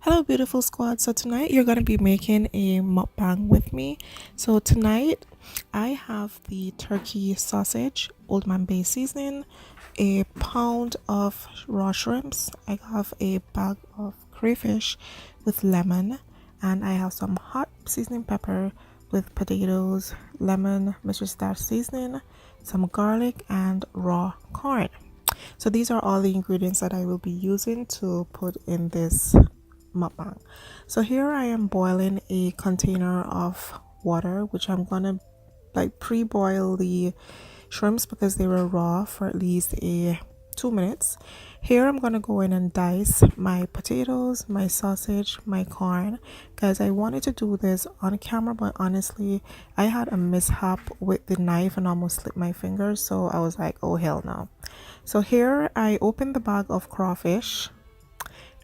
Hello, beautiful squad. So, tonight you're going to be making a mukbang with me. So, tonight I have the turkey sausage, Old Man Bay seasoning, a pound of raw shrimps. I have a bag of crayfish with lemon, and I have some hot seasoning pepper with potatoes, lemon, Mr. Stash seasoning, some garlic, and raw corn. So, these are all the ingredients that I will be using to put in this mukbang. So here I am boiling a container of water, which I'm gonna like pre-boil the shrimps because they were raw for at least a 2 minutes. Here I'm gonna go in and dice my potatoes, my sausage, my corn. Guys, I wanted to do this on camera, but honestly I had a mishap with the knife and almost slipped my fingers, so I was like, oh hell no. So here I opened the bag of crawfish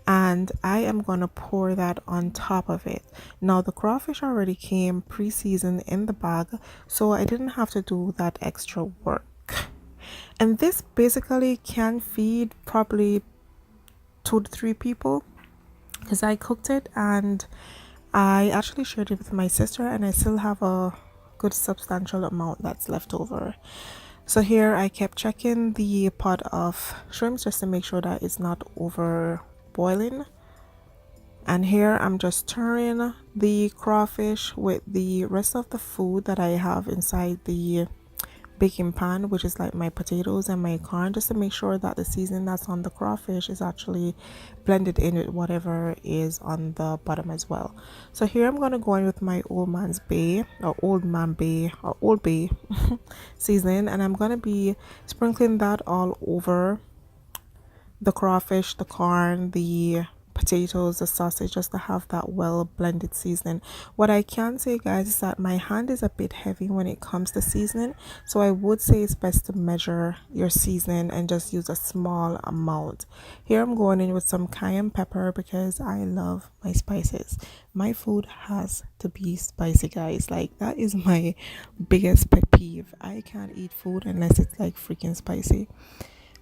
and I am gonna pour that on top of it. Now the crawfish already came pre-seasoned in the bag, so I didn't have to do that extra work. And this basically can feed probably 2 to 3 people because I cooked it and I actually shared it with my sister, and I still have a good substantial amount that's left over. So here I kept checking the pot of shrimps just to make sure that it's not over boiling. And here I'm just stirring the crawfish with the rest of the food that I have inside the baking pan, which is like my potatoes and my corn, just to make sure that the seasoning that's on the crawfish is actually blended in with whatever is on the bottom as well. So here I'm going to go in with my old man's bay or old man bay or old bay seasoning, and I'm going to be sprinkling that all over the crawfish, the corn, the potatoes, the sausage, just to have that well blended seasoning. What I can say, guys, is that my hand is a bit heavy when it comes to seasoning, so I would say it's best to measure your seasoning and just use a small amount. Here I'm going in with some cayenne pepper because I love my spices. My food has to be spicy, guys. Like, that is my biggest pet peeve. I can't eat food unless it's like freaking spicy.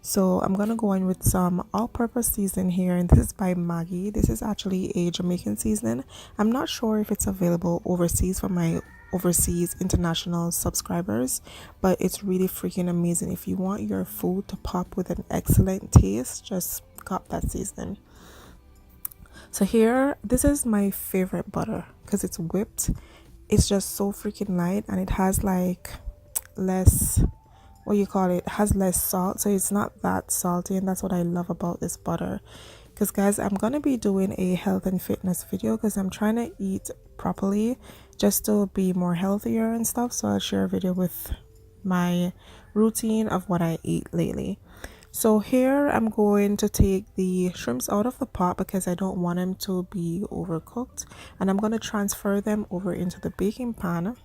So I'm gonna go in with some all-purpose seasoning here, and this is by Maggie. This is actually a Jamaican seasoning. I'm not sure if it's available overseas for my overseas international subscribers, but it's really freaking amazing. If you want your food to pop with an excellent taste, just cop that seasoning. So here, this is my favorite butter because it's whipped. It's just so freaking light, and it has like less, what you call it, has less salt, so it's not that salty, and that's what I love about this butter. Because guys, I'm gonna be doing a health and fitness video because I'm trying to eat properly just to be more healthier and stuff, so I'll share a video with my routine of what I eat lately. So here I'm going to take the shrimps out of the pot because I don't want them to be overcooked, and I'm going to transfer them over into the baking pan.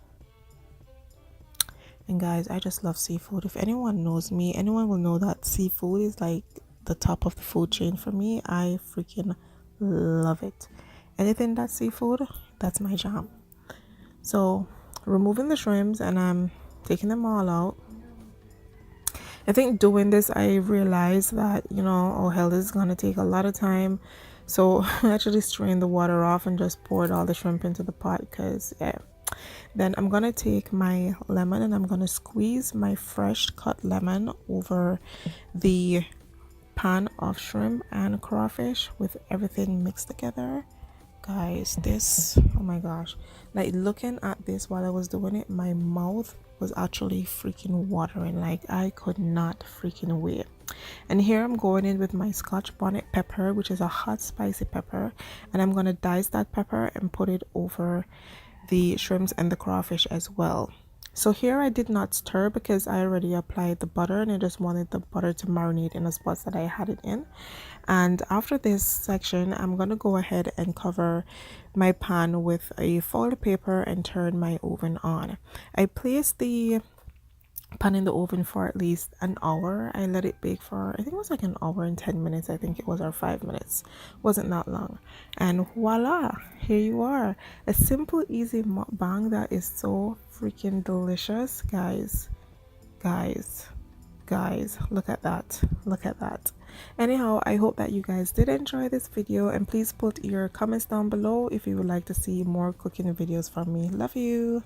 And guys, I just love seafood. If anyone knows me, anyone will know that seafood is like the top of the food chain for me. I freaking love it. Anything that's seafood, that's my jam. So removing the shrimps, and I'm taking them all out. I think doing this, I realized that, oh hell, this is gonna take a lot of time. So I actually strained the water off and just poured all the shrimp into the pot because yeah. Then I'm gonna take my lemon and I'm gonna squeeze my fresh cut lemon over the pan of shrimp and crawfish with everything mixed together. Guys, this, oh my gosh, like looking at this while I was doing it, my mouth was actually freaking watering. Like, I could not freaking wait. And here I'm going in with my Scotch bonnet pepper, which is a hot spicy pepper, and I'm gonna dice that pepper and put it over the shrimps and the crawfish as well. So here I did not stir because I already applied the butter, and I just wanted the butter to marinate in the spots that I had it in. And after this section, I'm going to go ahead and cover my pan with a foil paper and turn my oven on. I placed the pan in the oven for at least an hour. I let it bake for, I think it was like an hour and 10 minutes, I think it was, or 5 minutes. Wasn't that long. And voila, here you are, a simple easy mukbang that is so freaking delicious. Guys, guys, look at that, look at that. Anyhow, I hope that you guys did enjoy this video, and please put your comments down below if you would like to see more cooking videos from me. Love you.